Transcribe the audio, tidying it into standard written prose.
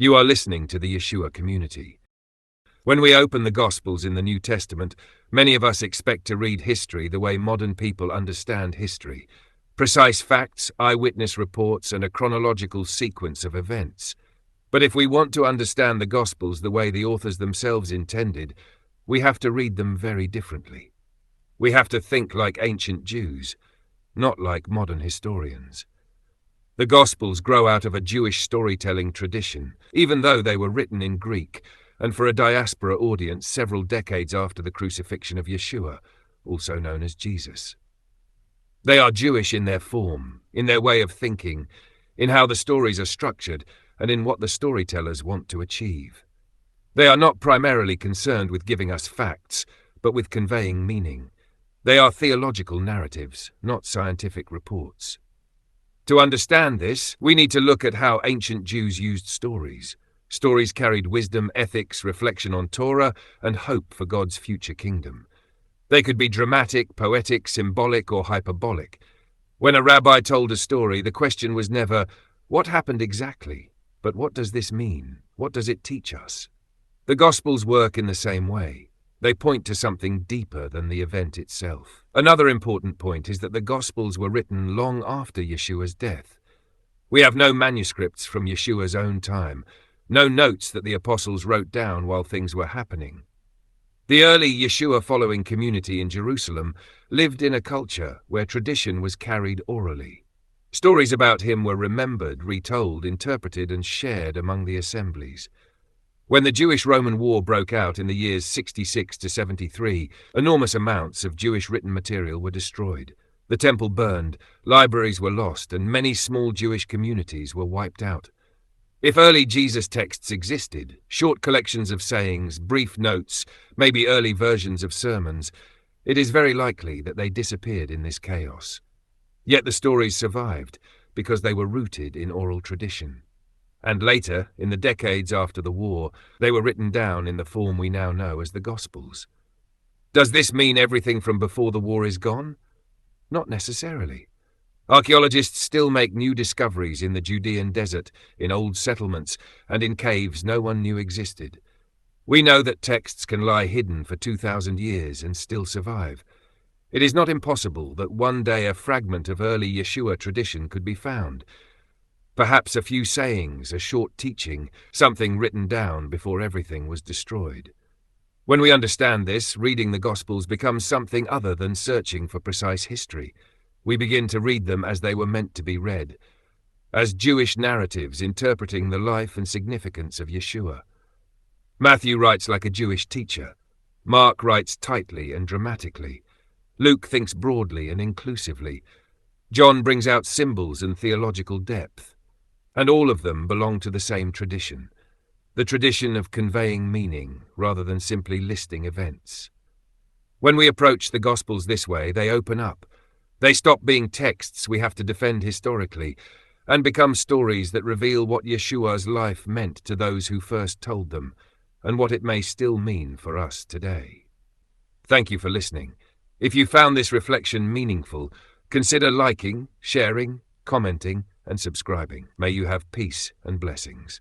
You are listening to the Yeshua community. When we open the Gospels in the New Testament, many of us expect to read history the way modern people understand history. Precise facts, eyewitness reports, and a chronological sequence of events. But if we want to understand the Gospels the way the authors themselves intended, we have to read them very differently. We have to think like ancient Jews, not like modern historians. The Gospels grow out of a Jewish storytelling tradition, even though they were written in Greek, and for a diaspora audience several decades after the crucifixion of Yeshua, also known as Jesus. They are Jewish in their form, in their way of thinking, in how the stories are structured, and in what the storytellers want to achieve. They are not primarily concerned with giving us facts, but with conveying meaning. They are theological narratives, not scientific reports. To understand this, we need to look at how ancient Jews used stories. Stories carried wisdom, ethics, reflection on Torah, and hope for God's future kingdom. They could be dramatic, poetic, symbolic, or hyperbolic. When a rabbi told a story, the question was never, what happened exactly? But what does this mean? What does it teach us? The Gospels work in the same way. They point to something deeper than the event itself. Another important point is that the Gospels were written long after Yeshua's death. We have no manuscripts from Yeshua's own time, no notes that the apostles wrote down while things were happening. The early Yeshua-following community in Jerusalem lived in a culture where tradition was carried orally. Stories about him were remembered, retold, interpreted, and shared among the assemblies. When the Jewish-Roman War broke out in the years 66 to 73, enormous amounts of Jewish written material were destroyed. The temple burned, libraries were lost, and many small Jewish communities were wiped out. If early Jesus texts existed, short collections of sayings, brief notes, maybe early versions of sermons, it is very likely that they disappeared in this chaos. Yet the stories survived because they were rooted in oral tradition. And later, in the decades after the war, they were written down in the form we now know as the Gospels. Does this mean everything from before the war is gone? Not necessarily. Archaeologists still make new discoveries in the Judean desert, in old settlements, and in caves no one knew existed. We know that texts can lie hidden for 2,000 years and still survive. It is not impossible that one day a fragment of early Yeshua tradition could be found. Perhaps a few sayings, a short teaching, something written down before everything was destroyed. When we understand this, reading the Gospels becomes something other than searching for precise history. We begin to read them as they were meant to be read, as Jewish narratives interpreting the life and significance of Yeshua. Matthew writes like a Jewish teacher. Mark writes tightly and dramatically. Luke thinks broadly and inclusively. John brings out symbols and theological depth. And all of them belong to the same tradition, the tradition of conveying meaning rather than simply listing events. When we approach the Gospels this way, they open up. They stop being texts we have to defend historically and become stories that reveal what Yeshua's life meant to those who first told them and what it may still mean for us today. Thank you for listening. If you found this reflection meaningful, consider liking, sharing, commenting, and subscribing. May you have peace and blessings.